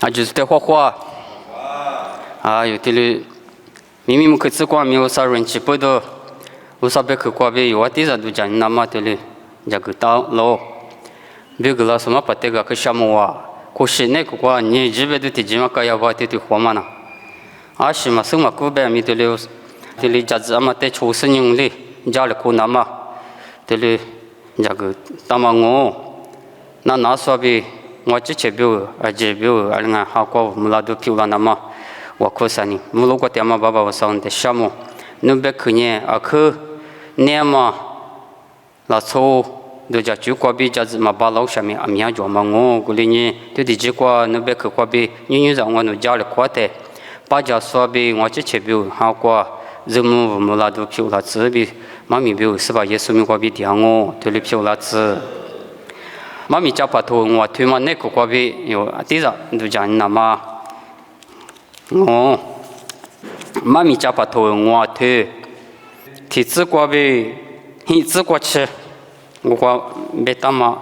啊，就是在画画。啊，有的嘞，明明可自光没有啥人去不的，我啥别去挂别有啊，地上都讲那么的嘞，这个到喽，别个了什么不得个去项目啊，可是那个话你这边都提起嘛，该要把的都活嘛呢，啊是嘛，什么古边没得嘞，的嘞家子嘛得出生用嘞，家里可那么，的嘞，这个大嘛我，那说别。我之前表啊，这表啊，那个好过木拉都漂亮那么，我可是呢，木路过点嘛，爸爸我上的项目，那边去年啊去年嘛，那错都叫就过比家子嘛，把老下面啊面做嘛我，过来呢，对的结果那边去过比，你让我那家里过的，把家说比我之前表好过，人木木拉都漂亮子比，妈咪表是吧？也说明过比点我，对的漂亮子。妈咪家把头我推嘛那个过比有地上都讲那么哦，妈咪家把头我推，体质过比，体质过去，我过没打嘛，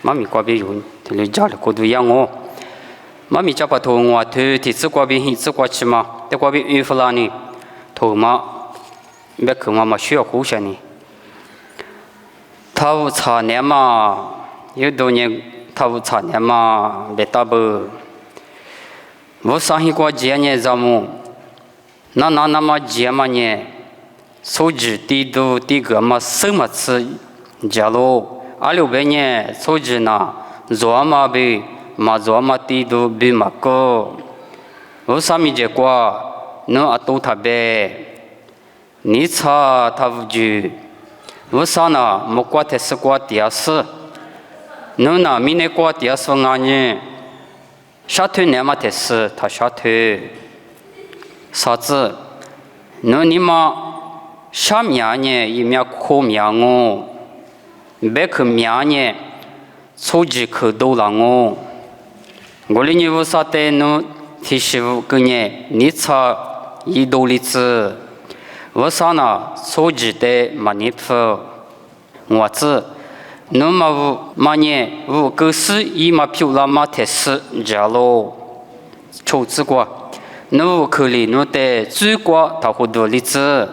妈咪过比有，这里家里过度养我，妈咪家把头我推，体质过比，体质过去嘛，这过比孕妇啦呢，头嘛，没去嘛需要呼吸呢，头茶年嘛。有多年他不差年嘛，别打不。我上一个节呢，咱们那么节嘛呢，手机地都地个嘛什么吃家喽？2600年手机呢，做嘛呗，嘛做嘛地都比嘛个。我上面结果，侬啊都他呗，你查他不就？我上呢，没过太是过第二次。侬那明年过第二次俺呢，下头年嘛才是他下头，啥子？侬你嘛下面呢一面可面哦，别去面呢，手机去都了哦。我哩你为啥带侬提示我个呢？你查一道例子，为啥呢？手机带嘛你付，我知。侬嘛无嘛呢？无个是伊嘛漂亮嘛才是家喽。抽子过，侬可里侬得最过他好多例子。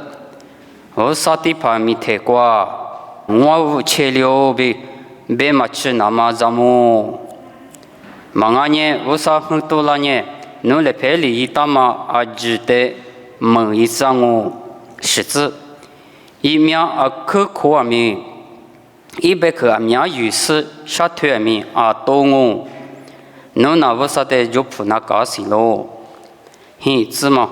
我啥地方没听过？我无切了别嘛去那么咱们。嘛俺呢，我啥很多了呢？侬来陪里一打嘛啊记得问一张哦，是子，一面啊可可啊面。100克啊，面鱼是下头啊面啊多哦，侬那为啥得就铺那高些咯？嘿，知嘛？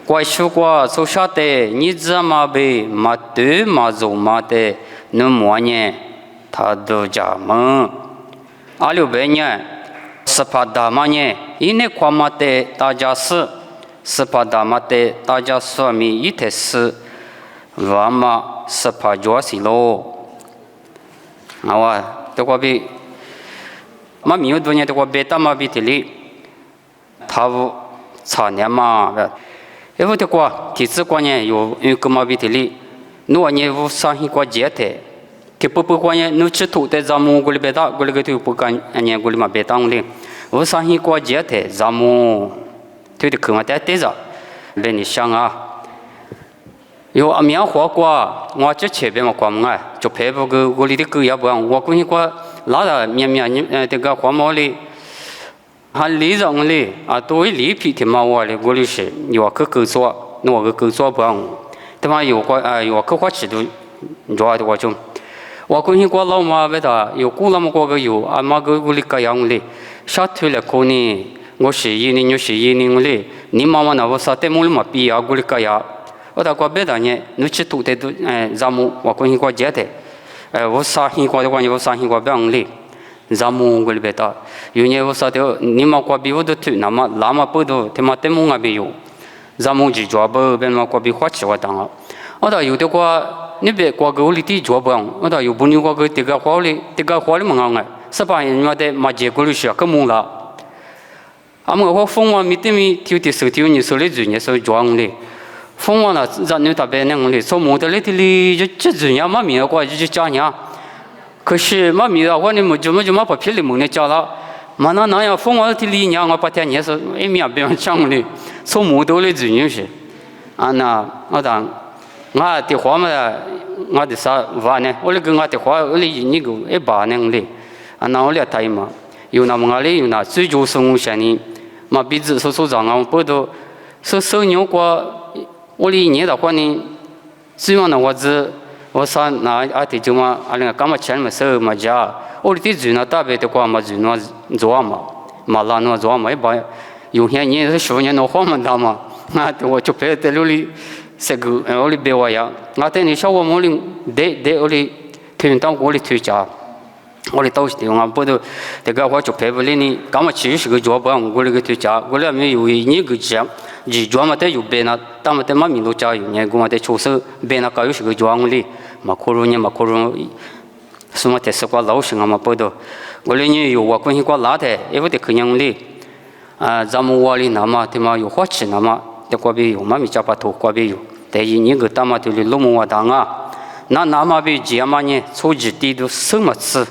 怪说过手下的，你知嘛呗？嘛对嘛做嘛的，侬么呢？他都家门，2600年18大嘛呢？因那块嘛的大家是18大嘛的大家说明一天是我嘛18角些咯。啊，这个比，嘛没有多年这个别打嘛比的哩，他无差年嘛，因为这个体质观念有个嘛比的哩，侬呢无上一个节的，这不观念侬吃土的咱们过来别打，过来个就不干呢过来嘛别打哩，无上一个节的咱们对的可嘛带对着，别你想啊。有阿面火锅，我这前边嘛过么哎，就配不个我里的狗也不样，我过去过拉了面这个火锅里，还里上里啊，都会里皮的嘛我里我里是有个狗做，那个狗做不样，对吧？有个有个花吃都做的我就，我过去过老嘛为啥有古那么过个有，阿妈个我里个样里，下头来过呢，我是一年又是一年里，你妈妈那我啥带么里嘛比啊我里个样。我大过别的呢，你去土的都咱们我过去过节的，我上一过的话，我上一过别样哩，咱们过里别的，有年我啥的，你嘛过比我都土，那么不都他妈得么个别有，咱们就做不别嘛过比花吃我当了，我到有的话，你别过个里地做不样，我到有不你过个这个花里么样哎，18年嘛的嘛结果里是个么了，俺们我风嘛没得没丢的手丢你手里做你手装哩。风完了，让你那边那个哩，从木头里头哩就这人家嘛米过就讲呀，可是嘛米的话你们就嘛把皮里蒙的讲了，嘛那要风我的里娘我把天年是一面别讲的，从木头的最牛是，那我当我的话嘛，我的啥话呢？我那个我的话，我的那个一把那个那我来谈嘛，有那么我的有那追求生活线的，嘛鼻子说长啊，不都手牛过，我的年的话呢，只有那我子。我说那的就嘛，那个干嘛钱嘛收嘛家，我的最那大别的话嘛就那做嘛，嘛拉那做嘛一般，有些人是10年那花嘛大嘛，我就别在那里这个我的别话呀，等你小我们的我的推当我的推家，我的到时的我不都这个我就别不了你，干嘛其实个做不我那个推家，我那没有一个家。你做嘛得有别那，但嘛得嘛民族家有呢，我嘛得出手别那搞有些个做我哩，嘛可能呢嘛可能，什么得是个老生啊嘛不得，我哩呢有我关系个拉的，也不得可样哩，咱们我哩那么他妈有花钱那么，得过边有嘛咪家把头过边有，但是你个他妈就是老么我当啊，那么边姐嘛呢，初级地都什么吃，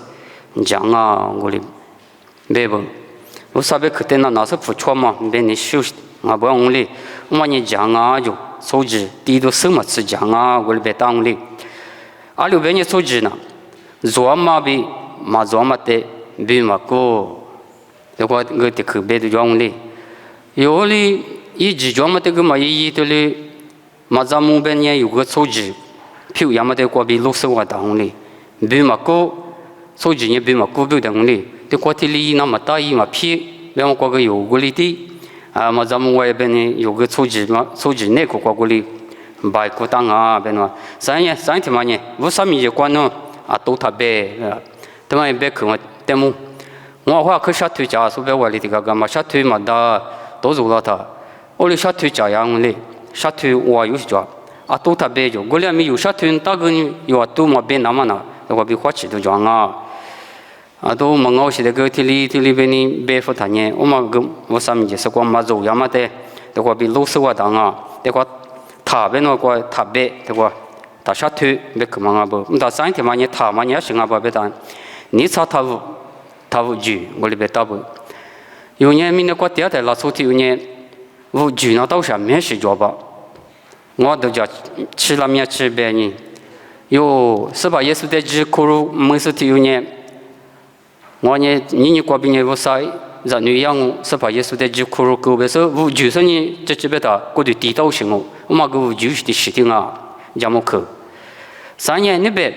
讲啊我哩，别不，我啥边可得那是不错嘛，别你休息。我不用哩，我你讲啊就手机地都什么吃讲啊，我哩别当哩。6边你手机呢，做嘛比嘛做嘛的比嘛个，这个我的可别的讲哩。有哩一直做嘛的个嘛一的哩，嘛咱们边呢有个手机，票要么的过比60万当哩，比嘛个手机呢比嘛个不当哩，这过的哩那么大一嘛片，别我过个有个哩的。嘛，咱们外边呢有个手机嘛，手机那个过过哩，买个当啊，边嘛，三天嘛呢，无啥米就关了，都特别，他妈也别去嘛，得么，我话去下推家，说别话哩这个嘛，下推嘛da，都做了他，我哩下推家样哩，下推我有时做，都特别就，我俩没有下推，大个呢，有都嘛别那么那，我别花钱都装啊。都问我是那个天里边的别付他呢，我嘛个我上面就是光嘛做样嘛的，这个比60万当啊，这个他边那个他别这个他下推别个嘛不，那3天嘛呢他嘛呢行啊不别当，你查他无住，我里边打不，有年明那个第二天拉出去有年无住那到上面是做吧，我都叫吃拉面吃别人，有是吧？也是在吃苦肉，没事的有年。我呢，你过边呢，我啥人女样是把耶稣在就苦肉狗呗，说我就是呢，这边的过去地道行哦，我嘛个就是的事情啊，怎么去？3年那边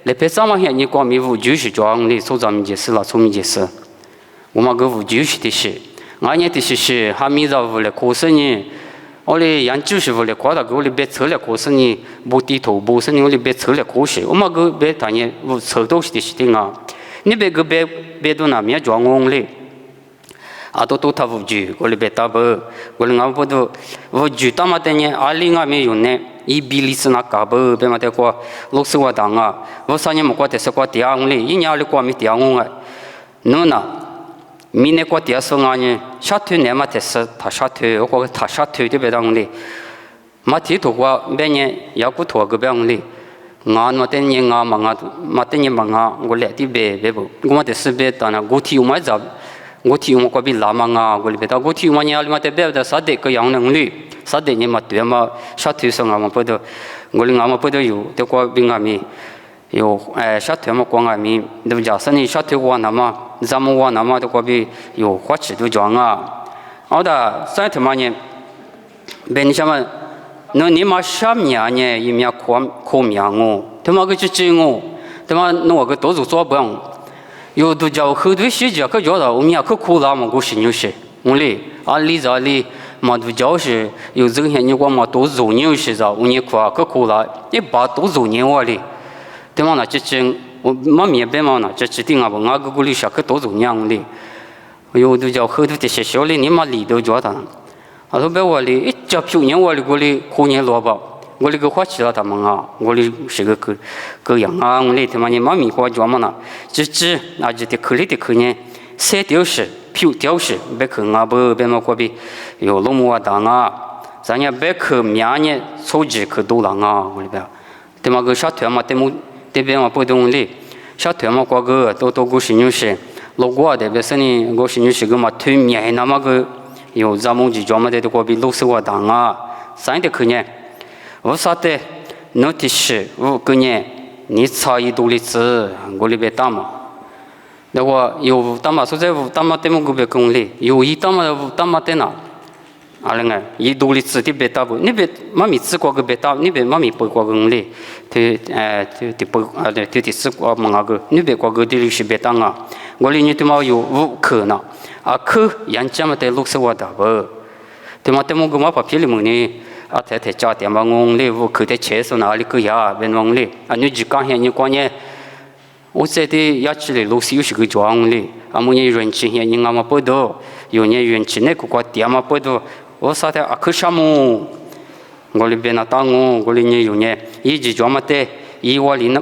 3万元你光米我就是装的，做咱们就是了，做们就是，我嘛个我就是的事，2年的事还没到屋里过生呢，我哩研究是屋里过到个屋里别车了过生呢，不低头不生呢，屋里别车了过事，我嘛个别当年我车都是的事情啊。你别个别都那面装红嘞，都他无住，我哩别打不，我哩俺不都无住，他妈的呢，里俺没有呢，一比例是那搞不，别嘛的过60万当啊，我3年没过的是过第2嘞，1年里过没第2红啊，侬那，明年过第2红呢，下头呢嘛的是他下头，我过他下头就别当嘞，嘛地头过别年要不拖个别红嘞。我嘛等你我嘛等你嘛我来的别不，我的是别当那我体我找，我体我过比拉嘛我里别到我体我你嘛得别的啥的个样能力，啥的你嘛对嘛，啥推上我不得，我哩我嘛不得有，得过比我咪有啥推嘛过我咪，对不对？是你啥推我那么，咱们我那么得过比有花钱都装啊，好的，3天嘛呢，别你什么？那你嘛啥面呢？一面苦面哦，他妈个就真哦，他妈那我个都是做不样，有都叫很多细节可觉得我面可苦了嘛，我是牛些，我哩里这里嘛都叫是有这些你我嘛都肉牛些着，我你苦了，一把都肉牛我哩，他妈那就真我嘛面白嘛那这定啊不，我个里下可都肉娘哩，有都叫很多这些小哩你嘛里头觉得。都别我哩，一家票人我哩过哩过年萝卜，我哩个花起了他们啊，我哩是个样啊，我哩他妈你妈咪花做么呢？就的可里的可呢，3吊是票吊是，别去啊不别么过比有龙母啊当啊，咱也别去面呢，手机去多了啊，我哩别，他妈个小团嘛，他边嘛不懂哩，小团嘛过个都过是牛是，路过的别是呢，我是你是个嘛推面那么个有咱们就专门的过比路是我当啊，三的可呢，我啥的那的是我个呢，你差一多的字，我里边打嘛。那我有打嘛，所在我打嘛的么个别公里，有一打嘛打嘛的哪，啊那个一多的字的别打不，你别妈咪字过个别打，你别妈咪不过公里，就不就字过么那个，你别过个的是别打啊，我里你他妈有五课呢，啊课人家嘛在录是我打不，他妈的么个嘛把皮里么呢？啊，在家点嘛，我哩我去在车上哪里个呀？别弄哩，啊，你只讲些你关键。我在的亚起来，老师有些个装哩，啊，么人人气些，人阿嘛不多，有人人气那个国点嘛不多，我啥的啊，可啥么？我里边那打我里人有人，一直装嘛的，一窝里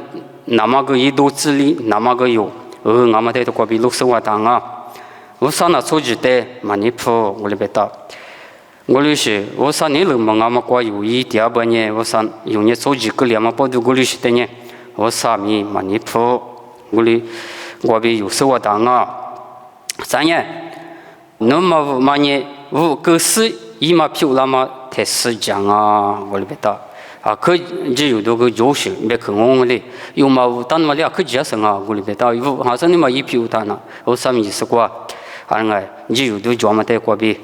那么个一多子里，那么个有，阿嘛的都过比老师我当啊，我啥那手机的，嘛你铺我里边打。我里是，我啥年了嘛？阿嘛过有一第二半年，我啥有人手机个里嘛不多，我里是的呢，我啥米嘛你铺。我哩，我比有时我当啊，三年，那么嘛呢，我个是一嘛票那么才时间啊，我哩别打，啊，可只有多个就是别去我哩，有嘛我当嘛俩可节省啊，我哩别打，有好像你嘛一票单呐，我啥意思过，啊个只有多专门在过比，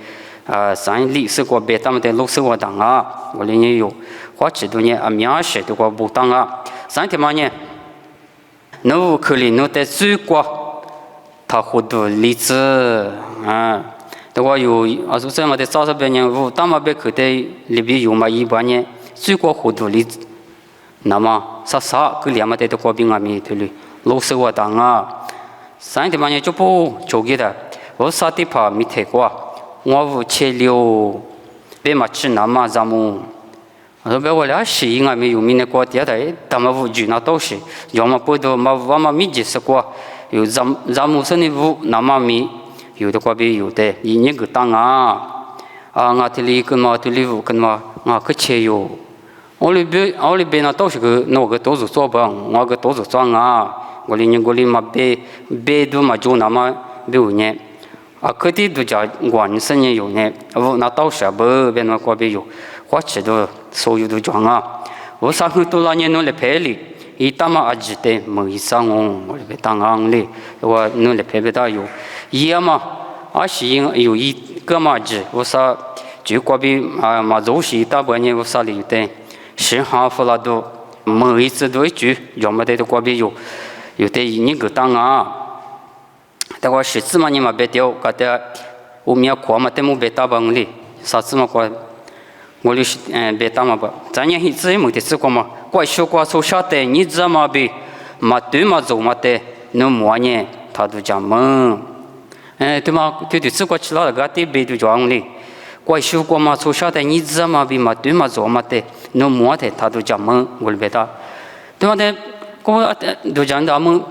三历史过别他们在六十我当啊，我哩也有，花几多年啊，面试都过不当啊，三天嘛呢。那我可里那在最高，他活多例子啊，的话有啊，就这么的早上别人我当嘛别去在里边有嘛一般呢，最高活多例子，那么啥个两嘛在的国宾啊面头里，老师我当啊，三天嘛呢就不做给的，我啥地方没听过，我无切了，别嘛吃那嘛咱们。我说我俩是应该没有名的国家的，但嘛无就那都是，要么不多嘛我嘛没见识过，有咱们说的无那么没，有的国别有的，一年个当啊，我这里跟嘛这里无跟嘛，我可切哟，我里边那都是个那个都是做不，我个都是装啊，我里嘛别都嘛就那么六年。啊，可地都叫完生也有呢，我那到时不别那国别有，花钱都所有都装啊。我上回都那年弄来赔哩，一打嘛阿记得没上我来当行哩，我弄来赔不到有，一嘛啊是有一个嘛子，我说就国别啊嘛做事大半年我说里的，是哈弗拉都每一次都一句，要么的都国别有的一年个当啊。但我是怎么你嘛别掉，搞得我们要过嘛，但我别打帮哩，啥子嘛过，我就是别打嘛不，咱年一直没得吃过嘛，怪小怪手下的，你知道嘛别，嘛对嘛做嘛的，那么呢，他都讲么，对嘛，对吃过吃了个对别都讲哩，怪小怪嘛手下的，你知道嘛别嘛对嘛做嘛的，那么的他都讲么，我别打，对嘛的，我都讲他们。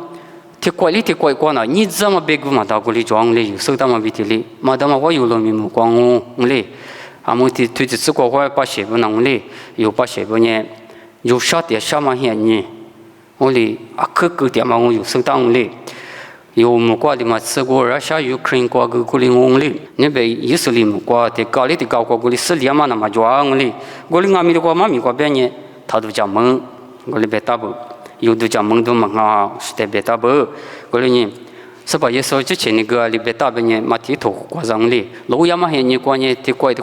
铁怪过呢，你怎么别个嘛到过里装哩？有时候他们别提哩，嘛他们我有了面目光我哩，啊么的推着吃过我把鞋不弄哩，有把鞋不呢，有啥点啥嘛些呢？我哩啊个点嘛我有时候当哩，有木瓜的嘛吃过，而下有看过个哩我哩，你别意思哩木瓜的搞哩的搞过个哩死里嘛那么装哩，我哩俺们的瓜妈咪瓜别呢，他都讲懵，我哩别打不。有的讲蒙多嘛啊，是特别大不？过来呢，是把耶稣之前那个里边大半年马蹄头挂上哩，老亚嘛很你关呢，的怪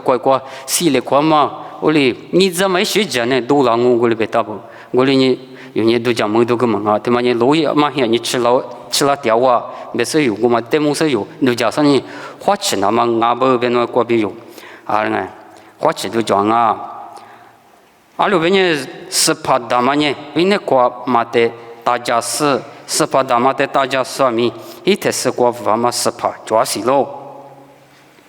死了关嘛，我哩你怎么学着呢？都让我里边大不？我哩呢，有人都讲蒙多个嘛啊，对嘛呢？老亚嘛很你吃了掉啊，没是有个嘛，对么是有，你加上呢，花钱那么阿不边那过边有，啊呢，花钱都讲啊。阿鲁边呢是怕大嘛呢？因为过嘛的大家是怕大嘛的大家是咪？一天是过话嘛是怕主要是咯，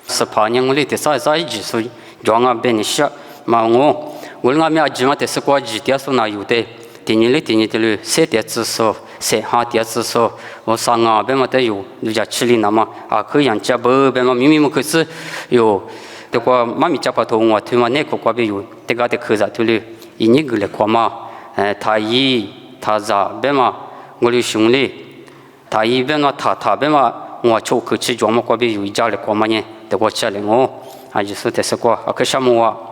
是怕呢我哩的啥一句说，让俺边的些嘛我哩俺们阿舅嘛的是过几点说那有的，第二的嘞3点至少3点至少，我上啊边嘛的有，人家吃哩那么啊可以养家不边嘛明明可是有。这个妈咪家把头我推嘛那个国别有，这个的客家头里，一年个来过嘛，他一他咋别嘛，我的兄弟，他一边嘛他边嘛，我抽可吃装么过比有一家的过么呢？得过吃了我，啊就是得是过，啊可什么我。